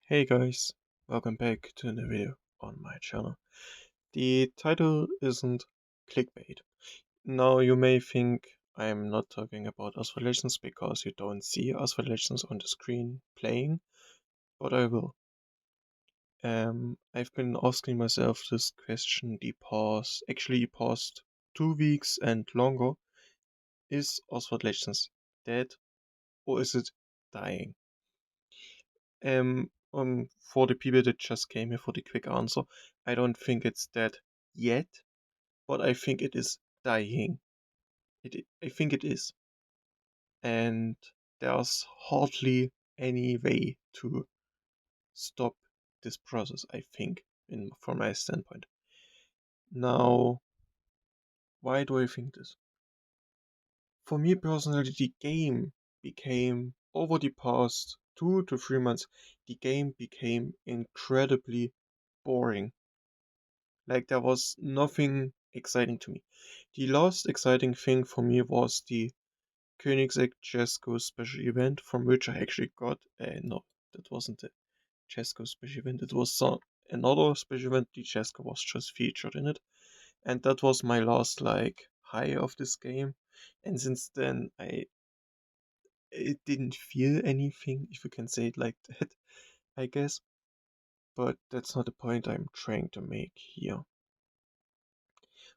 Hey guys, welcome back to another video on my channel. The title isn't clickbait. Now you may think I'm not talking about Asphalt Legends because you don't see Asphalt Legends on the screen playing, but I will. I've been asking myself this question the past 2 weeks and longer. Is Asphalt Legends dead or is it dying? For the people that just came here for the quick answer, I don't think it's dead yet, but I think it is dying. I think it is, and there's hardly any way to stop this process. I think, from my standpoint. Now, why do I think this? For me personally, the game became over the past 2 to 3 months. The game became incredibly boring. Like there was nothing exciting to me. The last exciting thing for me was the Koenigsegg Chesco special event, from which I actually got no, that wasn't the Chesco special event. It was another special event. The Chesco was just featured in it, and that was my last like high of this game. And since then, it didn't feel anything, if you can say it like that, I guess. But that's not the point I'm trying to make here.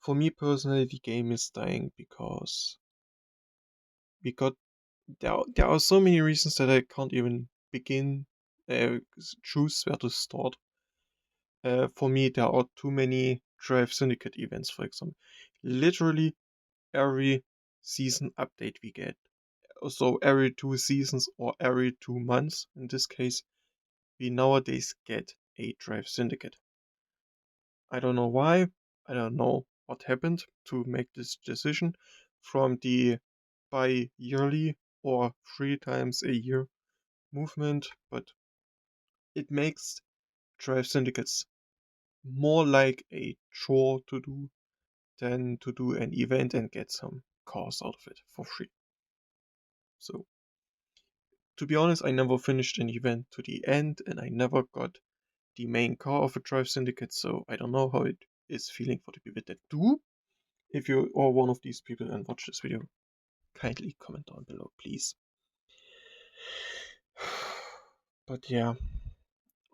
For me personally, the game is dying because we got there are so many reasons that I can't even begin choose where to start. For me, there are too many Drive Syndicate events, for example. Literally every season update we get. So every 2 seasons or every 2 months, in this case, we nowadays get a Drive Syndicate. I don't know why. I don't know what happened to make this decision from the bi-yearly or 3 times a year movement, but it makes Drive Syndicates more like a chore to do than to do an event and get some cars out of it for free. So, to be honest, I never finished an event to the end and I never got the main car of a Drive Syndicate, so I don't know how it is feeling for the people that do. If you are one of these people and watch this video, kindly comment down below, please. But yeah,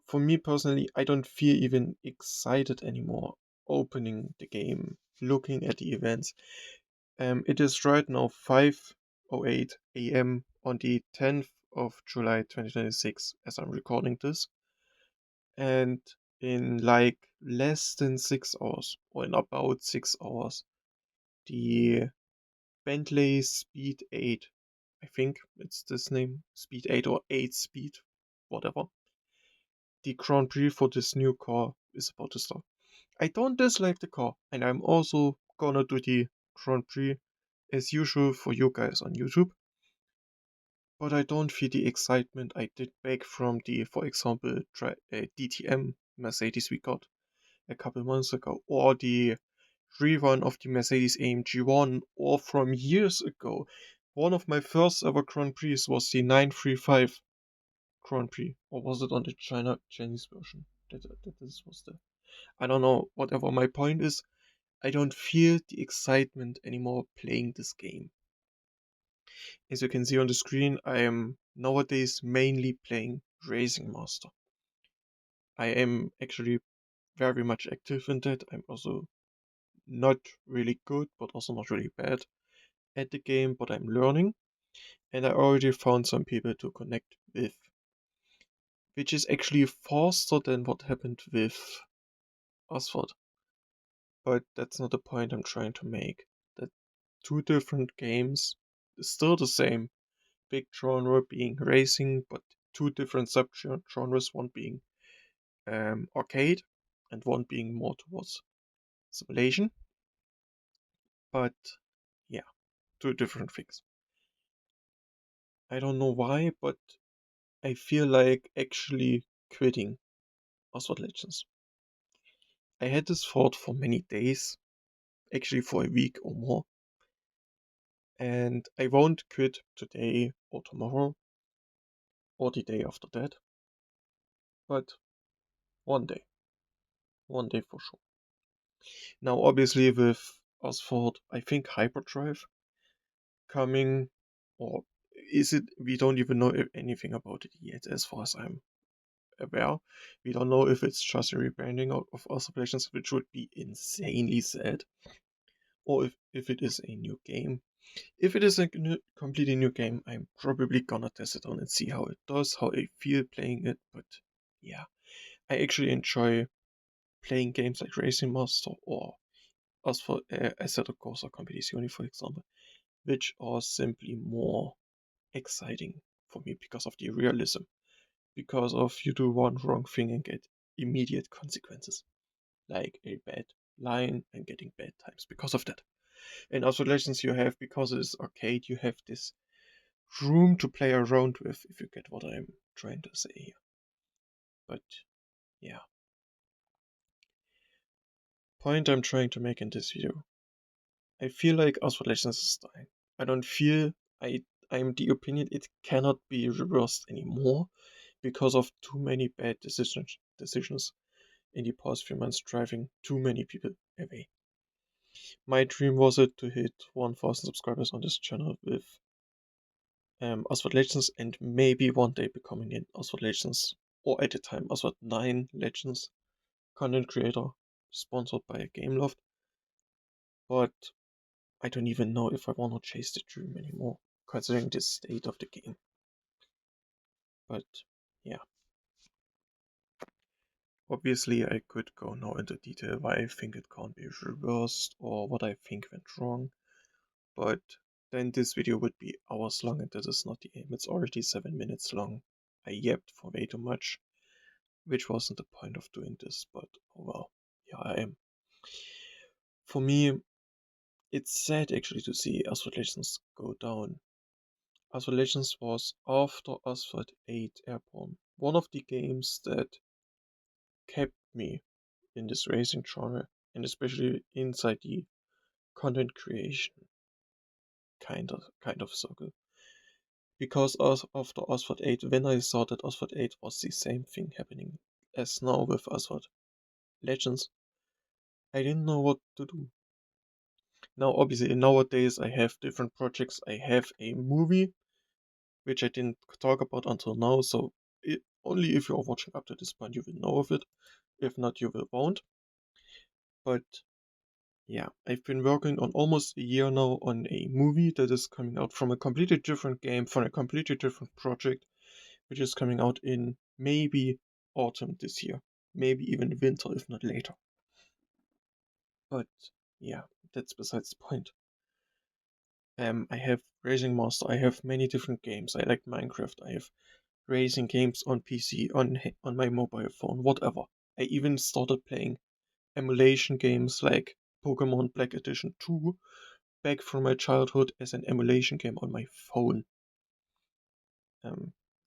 for me personally, I don't feel even excited anymore opening the game, looking at the events. It is right now 5:08 a.m. on the 10th of July 2026 as I'm recording this. And in like less than 6 hours, or in about 6 hours, the Bentley Speed 8, I think it's this name, Speed 8 or 8 Speed, whatever. The Grand Prix for this new car is about to start. I don't dislike the car, and I'm also gonna do the Grand Prix as usual for you guys on YouTube. But I don't feel the excitement I did back from the, for example, DTM Mercedes we got a couple months ago, or the rerun of the Mercedes AMG 1, or from years ago. One of my first ever Grand Prix was the 935 Grand Prix, or was it on the Chinese version? That this was the. I don't know. Whatever. My point is, I don't feel the excitement anymore playing this game. As you can see on the screen, I am nowadays mainly playing Racing Master. I am actually very much active in that. I'm also not really good, but also not really bad at the game, but I'm learning. And I already found some people to connect with, which is actually faster than what happened with Asphalt. But that's not the point I'm trying to make. That two different games is still the same. Big genre being racing, but two different sub-genres, one being arcade and one being more towards simulation. But yeah, two different things. I don't know why, but I feel like actually quitting Asphalt Legends. I had this thought for many days, actually for a week or more, and I won't quit today or tomorrow or the day after that. But one day. One day for sure. Now, obviously, with Asphalt, I think Hyperdrive coming, or is it? We don't even know anything about it yet, as far as I'm aware. We don't know if it's just a rebranding of Asphalt Legends, which would be insanely sad, or if it is a new game. If it is a completely new game, I'm probably gonna test it on and see how it does, how I feel playing it. But yeah, I actually enjoy playing games like Racing Master or Assetto Corsa Competizione, for example, which are simply more exciting for me because of the realism, because of you do one wrong thing and get immediate consequences, like a bad line and getting bad times because of that. In Asphalt Legends, you have, because it is arcade, you have this room to play around with, if you get what I'm trying to say here. But yeah, point I'm trying to make in this video. I feel like Asphalt Legends is dying. I don't feel I'm the opinion it cannot be reversed anymore because of too many bad decisions in the past few months driving too many people away. My dream was it to hit 1000 subscribers on this channel with Asphalt Legends and maybe one day becoming an Asphalt Legends or at the time Asphalt 9 Legends content creator sponsored by Gameloft. But I don't even know if I want to chase the dream anymore, considering the state of the game. But yeah, obviously I could go now into detail why I think it can't be reversed or what I think went wrong, but then this video would be hours long and this is not the aim. It's already 7 minutes long. I yapped for way too much, which wasn't the point of doing this, but oh well, yeah, I am. For me, it's sad actually to see Asphalt Legends go down. Asphalt Legends was, after Asphalt 8 Airborne, one of the games that kept me in this racing genre, and especially inside the content creation kind of circle. Because after Asphalt 8, when I saw that Asphalt 8 was the same thing happening as now with Asphalt Legends, I didn't know what to do. Now, obviously, nowadays I have different projects. I have a movie, which I didn't talk about until now, so only if you're watching up to this point you will know of it. If not, you will won't. But yeah, I've been working on almost a year now on a movie that is coming out from a completely different game, from a completely different project, which is coming out in maybe autumn this year, maybe even winter, if not later. But yeah, that's besides the point. I have Racing Master, I have many different games. I like Minecraft, I have racing games on PC, on my mobile phone, whatever. I even started playing emulation games like Pokemon Black Edition 2 back from my childhood as an emulation game on my phone.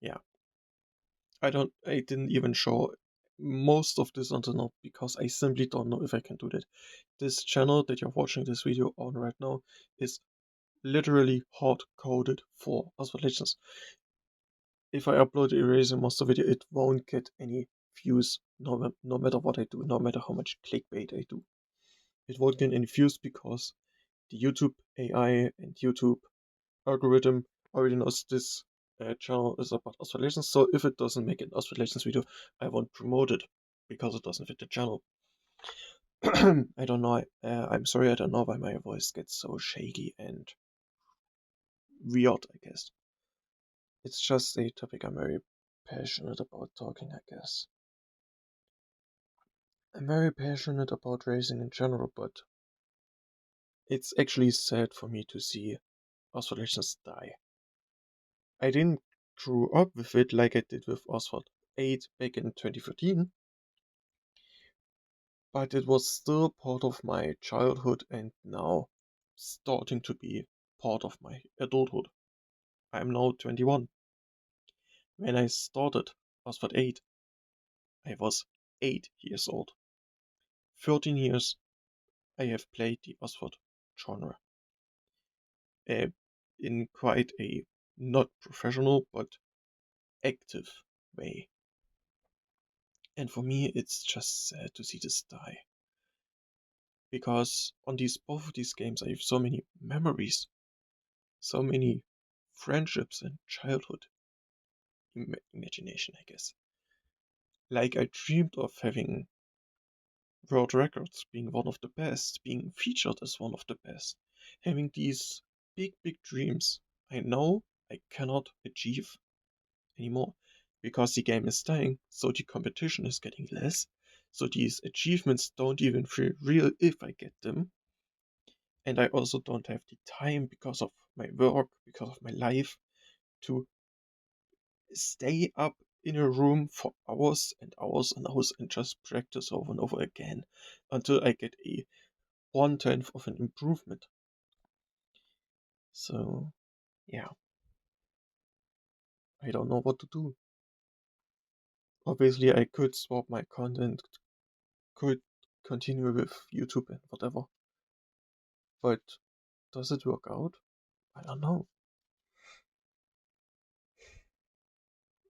Yeah, I didn't even show most of this until now because I simply don't know if I can do that. This channel that you're watching this video on right now is literally hard coded for Asphalt Legends. If I upload a Racing Master video, it won't get any views, no matter what I do, no matter how much clickbait I do. It won't get any views because the YouTube AI and YouTube algorithm already knows this channel is about Asphalt Legends, so if it doesn't make an Asphalt Legends video, I won't promote it because it doesn't fit the channel. I don't know. I'm sorry, I don't know why my voice gets so shaky and weird, I guess. It's just a topic I'm very passionate about talking, I guess. I'm very passionate about racing in general, but it's actually sad for me to see Asphalt Legends die. I didn't grow up with it like I did with Asphalt 8 back in 2013, but it was still part of my childhood and now starting to be part of my adulthood. I'm now 21. When I started Asphalt 8, I was 8 years old. 13 years I have played the Asphalt genre uh, in quite a not professional but active way. And for me, it's just sad to see this die. Because on both of these games, I have so many memories, so many friendships and childhood imagination, I guess. Like I dreamed of having world records, being one of the best, being featured as one of the best, having these big dreams I know I cannot achieve anymore because the game is dying, so the competition is getting less, so these achievements don't even feel real if I get them, and I also don't have the time because of my work, because of my life, to stay up in a room for hours and hours and hours and just practice over and over again until I get a 1/10 of an improvement. So, yeah, I don't know what to do. Obviously, I could swap my content, could continue with YouTube and whatever, but does it work out? I don't know.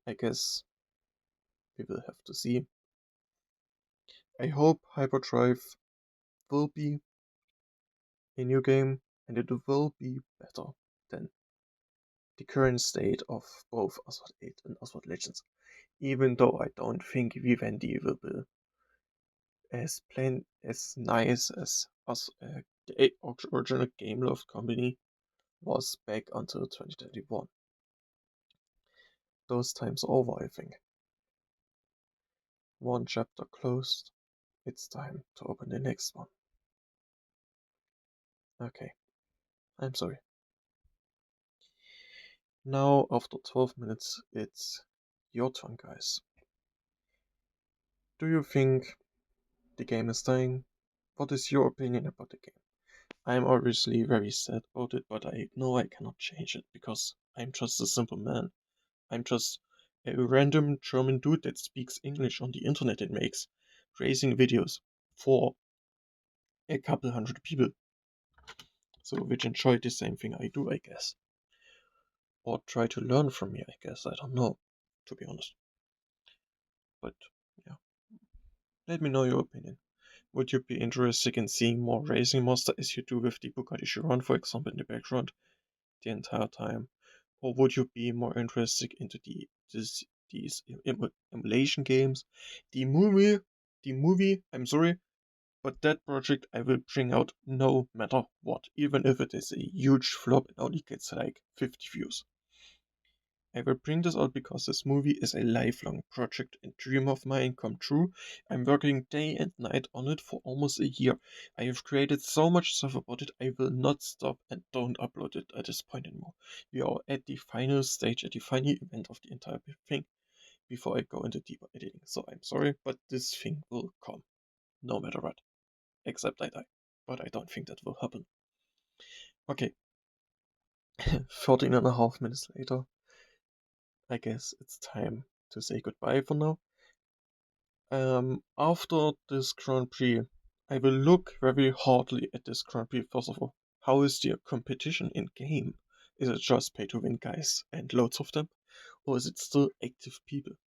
I guess we will have to see. I hope Hyperdrive will be a new game and it will be better than the current state of both Asphalt 8 and Asphalt Legends. Even though I don't think Vivendi will be as nice as the original Gameloft company was back until 2021. Those times over, I think. One chapter closed. It's time to open the next one. Okay, I'm sorry. Now, after 12 minutes, it's your turn, guys. Do you think the game is dying? What is your opinion about the game? I'm obviously very sad about it, but I know I cannot change it because I'm just a simple man. I'm just a random German dude that speaks English on the internet and makes racing videos for a couple hundred people. So, which enjoy the same thing I do, I guess. Or try to learn from me, I guess. I don't know, to be honest. But, yeah. Let me know your opinion. Would you be interested in seeing more racing monster as you do with the Bugatti Chiron, for example, in the background the entire time? Or would you be more interested into these emulation games? The movie, I'm sorry, but that project I will bring out no matter what, even if it is a huge flop and only gets like 50 views. I will bring this out because this movie is a lifelong project and dream of mine come true. I'm working day and night on it for almost a year. I have created so much stuff about it, I will not stop and don't upload it at this point anymore. We are at the final stage, at the final event of the entire thing before I go into deeper editing. So I'm sorry, but this thing will come, no matter what. Except I die. But I don't think that will happen. Okay, 13.5 minutes later, I guess it's time to say goodbye for now. After this Grand Prix, I will look very hardly at this Grand Prix. First of all, how is the competition in game? Is it just pay to win guys and loads of them? Or is it still active people?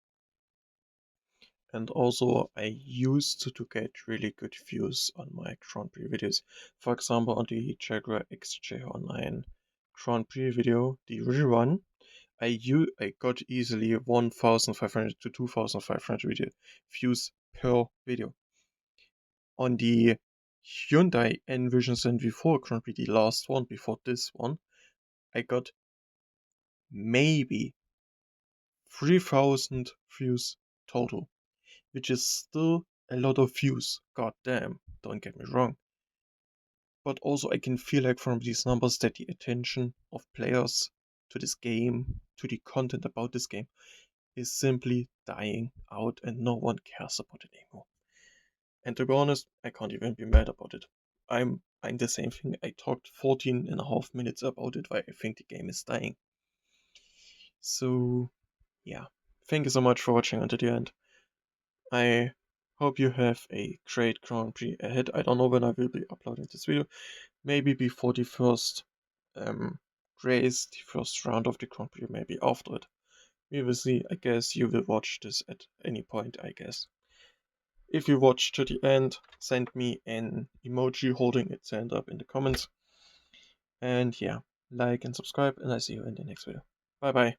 And also, I used to get really good views on my Grand Prix videos. For example, on the Jaguar XJ Online Grand Prix video, the rerun, I got easily 1,500 to 2,500 views per video. On the Hyundai Envision 74 Grand Prix, the last one before this one, I got maybe 3,000 views total, which is still a lot of views. God damn, don't get me wrong. But also I can feel like from these numbers that the attention of players to this game, to the content about this game, is simply dying out and no one cares about it anymore. And to be honest, I can't even be mad about it. I'm the same thing. I talked 14.5 minutes about it, why I think the game is dying. So, yeah. Thank you so much for watching until the end. I hope you have a great Grand Prix ahead. I don't know when I will be uploading this video. Maybe before the first race, the first round of the Grand Prix, maybe after it. We will see. I guess you will watch this at any point, I guess. if you watched to the end, send me an emoji holding its hand up in the comments. And yeah, like and subscribe, and I see you in the next video. Bye bye.